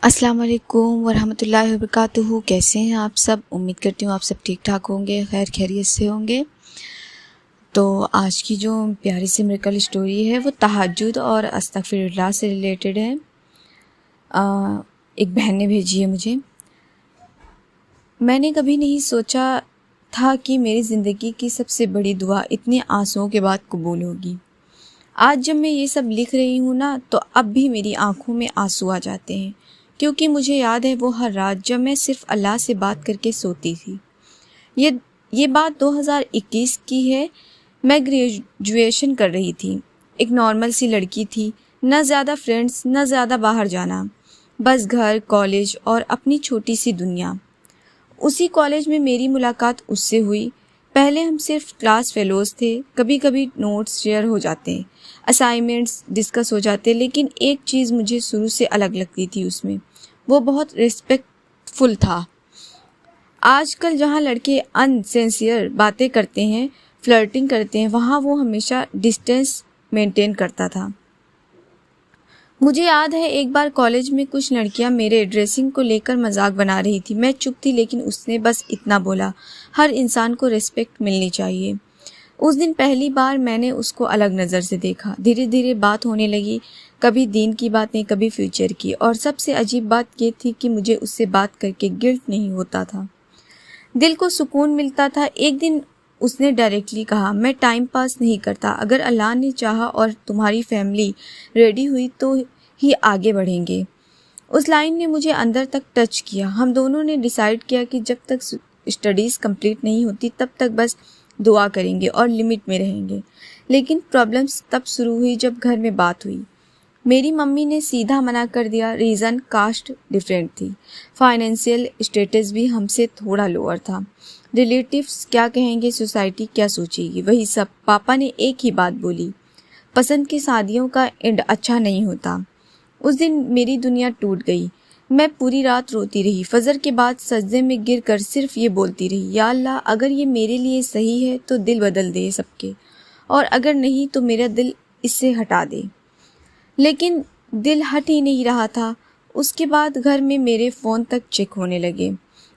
अस्सलाम वालेकुम वरहमतुल्लाहि वबरकातुहू। कैसे हैं आप सब? उम्मीद करती हूँ आप सब ठीक ठाक होंगे, खैर खैरियत से होंगे। तो आज की जो प्यारी सी मिरेकल स्टोरी है वो तहज्जुद और अस्तगफिरुल्लाह से रिलेटेड है। एक बहन ने भेजी है मुझे। मैंने कभी नहीं सोचा था कि मेरी ज़िंदगी की सबसे बड़ी दुआ इतने आंसुओं के बाद कबूल होगी। आज जब मैं ये सब लिख रही हूँ ना, तो अब भी मेरी आंखों में आंसू आ जाते हैं, क्योंकि मुझे याद है वो हर रात जब मैं सिर्फ अल्लाह से बात करके सोती थी। ये बात 2021 की है। मैं ग्रेजुएशन कर रही थी। एक नॉर्मल सी लड़की थी, न ज़्यादा फ्रेंड्स न ज़्यादा बाहर जाना, बस घर, कॉलेज और अपनी छोटी सी दुनिया। उसी कॉलेज में मेरी मुलाकात उससे हुई। पहले हम सिर्फ क्लास फेलोज़ थे। कभी कभी नोट्स शेयर हो जाते, असाइनमेंट्स डिस्कस हो जाते, लेकिन एक चीज़ मुझे शुरू से अलग लगती थी उसमें। वो बहुत रिस्पेक्टफुल था। आजकल जहाँ लड़के अनसिंसियर बातें करते हैं, फ्लर्टिंग करते हैं, वहाँ वो हमेशा डिस्टेंस मेंटेन करता था। मुझे याद है एक बार कॉलेज में कुछ लड़कियां मेरे ड्रेसिंग को लेकर मजाक बना रही थी। मैं चुप थी, लेकिन उसने बस इतना बोला, हर इंसान को रिस्पेक्ट मिलनी चाहिए। उस दिन पहली बार मैंने उसको अलग नज़र से देखा। धीरे धीरे बात होने लगी, कभी दीन की बातें, कभी फ्यूचर की। और सबसे अजीब बात ये थी कि मुझे उससे बात करके गिल्ट नहीं होता था, दिल को सुकून मिलता था। एक दिन उसने डायरेक्टली कहा, मैं टाइम पास नहीं करता, अगर अल्लाह ने चाहा और तुम्हारी फैमिली रेडी हुई तो ही आगे बढ़ेंगे। उस लाइन ने मुझे अंदर तक टच किया। हम दोनों ने डिसाइड किया कि जब तक स्टडीज़ कंप्लीट नहीं होती तब तक बस दुआ करेंगे और लिमिट में रहेंगे। लेकिन प्रॉब्लम्स तब शुरू हुई जब घर में बात हुई। मेरी मम्मी ने सीधा मना कर दिया। रीज़न कास्ट डिफरेंट थी, फाइनेंशियल स्टेटस भी हमसे थोड़ा लोअर था। रिलेटिव्स क्या कहेंगे, सोसाइटी क्या सोचेगी, वही सब। पापा ने एक ही बात बोली, पसंद की शादियों का एंड अच्छा नहीं होता। उस दिन मेरी दुनिया टूट गई। मैं पूरी रात रोती रही। फजर के बाद सजदे में गिर कर सिर्फ ये बोलती रही, या अल्लाह, अगर ये मेरे लिए सही है तो दिल बदल दे सबके, और अगर नहीं तो मेरा दिल इससे हटा दे। लेकिन दिल हट ही नहीं रहा था। उसके बाद घर में मेरे फ़ोन तक चेक होने लगे।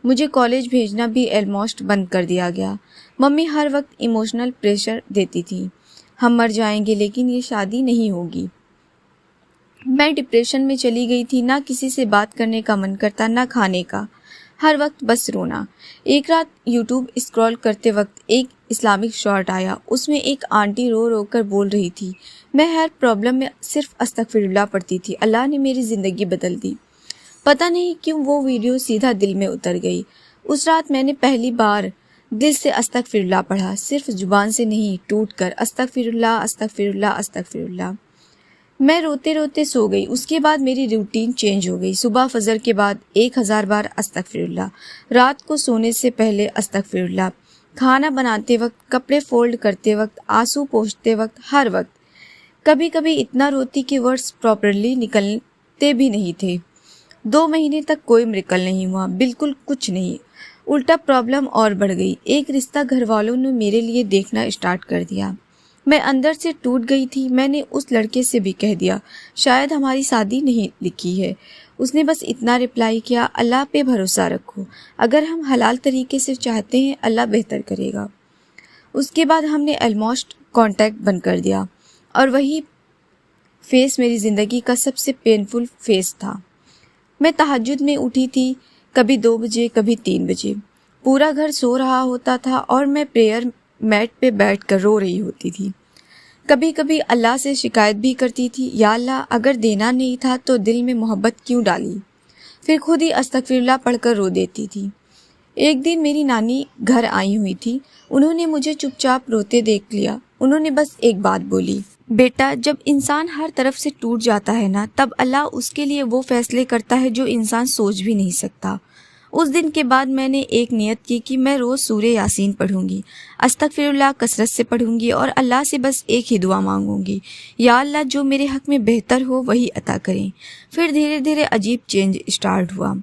मुझे कॉलेज भेजना भी ऑलमोस्ट बंद कर दिया गया। मम्मी हर वक्त इमोशनल प्रेशर देती थी, हम मर जाएंगे लेकिन ये शादी नहीं होगी। मैं डिप्रेशन में चली गई थी। ना किसी से बात करने का मन करता, ना खाने का, हर वक्त बस रोना। एक रात यूट्यूब स्क्रॉल करते वक्त एक इस्लामिक शॉर्ट आया। उसमें एक आंटी रो रो कर बोल रही थी, मैं हर प्रॉब्लम में सिर्फ अस्तगफिरुल्लाह पढ़ती थी, अल्लाह ने मेरी ज़िंदगी बदल दी। पता नहीं क्यों वो वीडियो सीधा दिल में उतर गई। उस रात मैंने पहली बार दिल से अस्तगफिरुल्लाह पढ़ा, सिर्फ जुबान से नहीं, टूट कर, अस्तगफिरुल्लाह अस्तगफिरुल्लाह अस्तगफिरुल्लाह। मैं रोते रोते सो गई। उसके बाद मेरी रूटीन चेंज हो गई। सुबह फजर के बाद 1000 बार अस्तगफिरुल्लाह, रात को सोने से पहले अस्तगफिरुल्लाह, खाना बनाते वक्त, कपड़े फोल्ड करते वक्त, आंसू पोंछते वक्त, हर वक्त। कभी कभी इतना रोती कि वर्ड्स प्रॉपरली निकलते भी नहीं थे। 2 महीने तक कोई मिरेकल नहीं हुआ, बिल्कुल कुछ नहीं। उल्टा प्रॉब्लम और बढ़ गई। एक रिश्ता घर वालों ने मेरे लिए देखना स्टार्ट कर दिया। मैं अंदर से टूट गई थी। मैंने उस लड़के से भी कह दिया, शायद हमारी शादी नहीं लिखी है। उसने बस इतना रिप्लाई किया, अल्लाह पे भरोसा रखो, अगर हम हलाल तरीके से चाहते हैं अल्लाह बेहतर करेगा। उसके बाद हमने ऑलमोस्ट कांटेक्ट बंद कर दिया, और वही फेस मेरी ज़िंदगी का सबसे पेनफुल फेस था। मैं तहज्जुद में उठी थी, कभी 2 बजे, कभी 3 बजे। पूरा घर सो रहा होता था और मैं प्रेयर मैट पे बैठकर रो रही होती थी। कभी कभी अल्लाह से शिकायत भी करती थी, या अल्लाह, अगर देना नहीं था तो दिल में मोहब्बत क्यों डाली। फिर खुद ही अस्तगफिरुल्लाह पढ़कर रो देती थी। एक दिन मेरी नानी घर आई हुई थी। उन्होंने मुझे चुपचाप रोते देख लिया। उन्होंने बस एक बात बोली, बेटा, जब इंसान हर तरफ से टूट जाता है ना, तब अल्लाह उसके लिए वो फैसले करता है जो इंसान सोच भी नहीं सकता। उस दिन के बाद मैंने एक नियत की कि मैं रोज़ सूरे यासीन पढ़ूंगी, अस्तगफिरुल्लाह कसरत से पढ़ूंगी, और अल्लाह से बस एक ही दुआ मांगूंगी, या अल्लाह, जो मेरे हक में बेहतर हो वही अता करें। फिर धीरे धीरे अजीब चेंज स्टार्ट हुआ।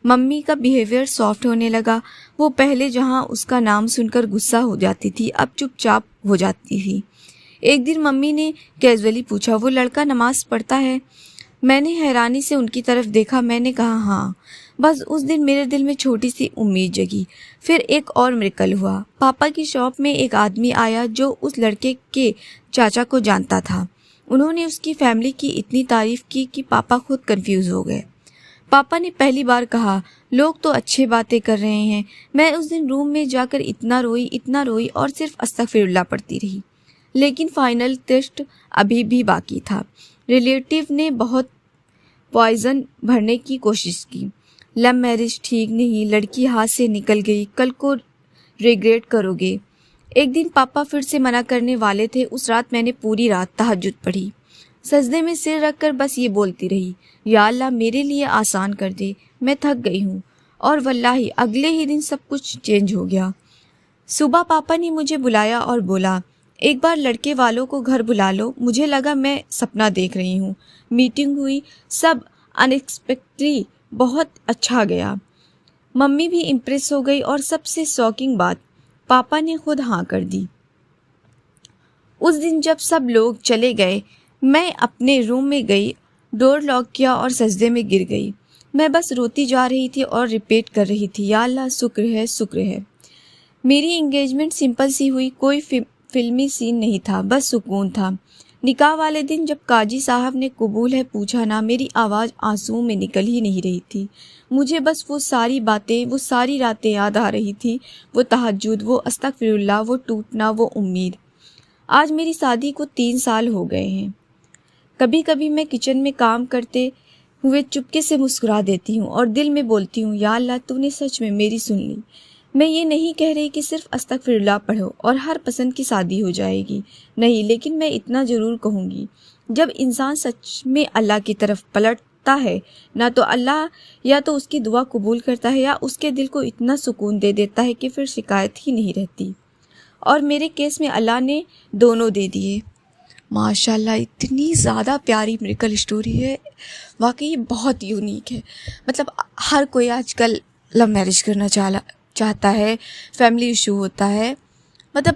मम्मी का बिहेवियर सॉफ्ट होने लगा। वो पहले जहाँ उसका नाम सुनकर गुस्सा हो जाती थी, अब चुपचाप हो जाती थी। एक दिन मम्मी ने कैजुअली पूछा, वो लड़का नमाज पढ़ता है? मैंने हैरानी से उनकी तरफ देखा। मैंने कहा हाँ। बस उस दिन मेरे दिल में छोटी सी उम्मीद जगी। फिर एक और मिरेकल हुआ। पापा की शॉप में एक आदमी आया जो उस लड़के के चाचा को जानता था। उन्होंने उसकी फैमिली की इतनी तारीफ की कि पापा खुद कंफ्यूज हो गए। पापा ने पहली बार कहा, लोग तो अच्छी बातें कर रहे हैं। मैं उस दिन रूम में जाकर इतना रोई और सिर्फ अस्तगफिरुल्लाह पढ़ती रही। लेकिन फाइनल टेस्ट अभी भी बाकी था। रिलेटिव ने बहुत पॉइजन भरने की कोशिश की। लव मैरिज ठीक नहीं, लड़की हाथ से निकल गई, कल को रिग्रेट करोगे। एक दिन पापा फिर से मना करने वाले थे। उस रात मैंने पूरी रात तहज्जुद पढ़ी। सजदे में सिर रखकर बस ये बोलती रही, या अल्लाह मेरे लिए आसान कर दे, मैं थक गई हूँ। और वल्लाही अगले ही दिन सब कुछ चेंज हो गया। सुबह पापा ने मुझे बुलाया और बोला, एक बार लड़के वालों को घर बुला लो। मुझे लगा मैं सपना देख रही हूँ। मीटिंग हुई, सब अनएक्सपेक्टेडली बहुत अच्छा गया। मम्मी भी इम्प्रेस हो गई और सबसे शॉकिंग बात, पापा ने खुद हाँ कर दी। उस दिन जब सब लोग चले गए, मैं अपने रूम में गई, डोर लॉक किया और सजदे में गिर गई। मैं बस रोती जा रही थी और रिपीट कर रही थी, या अल्लाह शुक्र है, शुक्र है। मेरी एंगेजमेंट सिंपल सी हुई, कोई फिल्मी सीन नहीं था, बस सुकून था। निकाह वाले दिन जब काजी साहब ने कबूल है पूछा ना, मेरी आवाज़ आंसुओं में निकल ही नहीं रही थी। मुझे बस वो सारी बातें, वो सारी रातें याद आ रही थी। वो तहज्जुद, वो अस्तगफिरुल्लाह, वो टूटना, वो उम्मीद। आज मेरी शादी को 3 साल हो गए हैं। कभी कभी मैं किचन में काम करते हुए चुपके से मुस्कुरा देती हूँ और दिल में बोलती हूँ, या अल्लाह तूने सच में मेरी सुन ली। मैं ये नहीं कह रही कि सिर्फ अस्तगफिरुल्लाह पढ़ो और हर पसंद की शादी हो जाएगी, नहीं, लेकिन मैं इतना ज़रूर कहूँगी, जब इंसान सच में अल्लाह की तरफ पलटता है ना, तो अल्लाह या तो उसकी दुआ कबूल करता है या उसके दिल को इतना सुकून दे देता है कि फिर शिकायत ही नहीं रहती। और मेरे केस में अल्लाह ने दोनों दे दिए। माशाल्लाह, इतनी ज़्यादा प्यारी मिरेकल स्टोरी है, वाकई बहुत यूनिक है। मतलब हर कोई आजकल लव मैरिज करना चाहता है, फैमिली इशू होता है। मतलब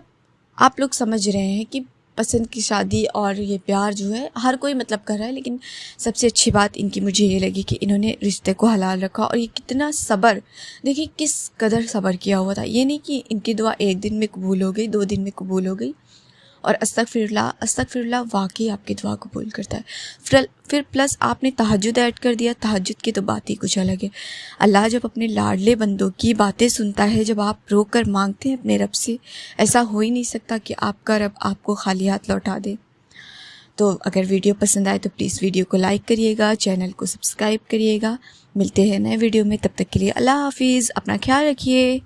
आप लोग समझ रहे हैं कि पसंद की शादी और ये प्यार जो है हर कोई मतलब कर रहा है, लेकिन सबसे अच्छी बात इनकी मुझे ये लगी कि इन्होंने रिश्ते को हलाल रखा। और ये कितना सब्र, देखिए किस कदर सब्र किया हुआ था। ये नहीं कि इनकी दुआ 1 दिन में कबूल हो गई, 2 दिन में कबूल हो गई। और अस्तगफिरुल्लाह वाकई आपकी दुआ कबूल करता है। फिर प्लस आपने तहज्जुद ऐड कर दिया। तहज्जुद की तो बात ही कुछ अलग है। अल्लाह जब अपने लाडले बंदों की बातें सुनता है, जब आप रो कर मांगते हैं अपने रब से, ऐसा हो ही नहीं सकता कि आपका रब आपको खाली हाथ लौटा दे। तो अगर वीडियो पसंद आए तो प्लीज़ वीडियो को लाइक करिएगा, चैनल को सब्सक्राइब करिएगा। मिलते हैं नए वीडियो में, तब तक के लिए अल्लाह हाफिज़, अपना ख्याल रखिए।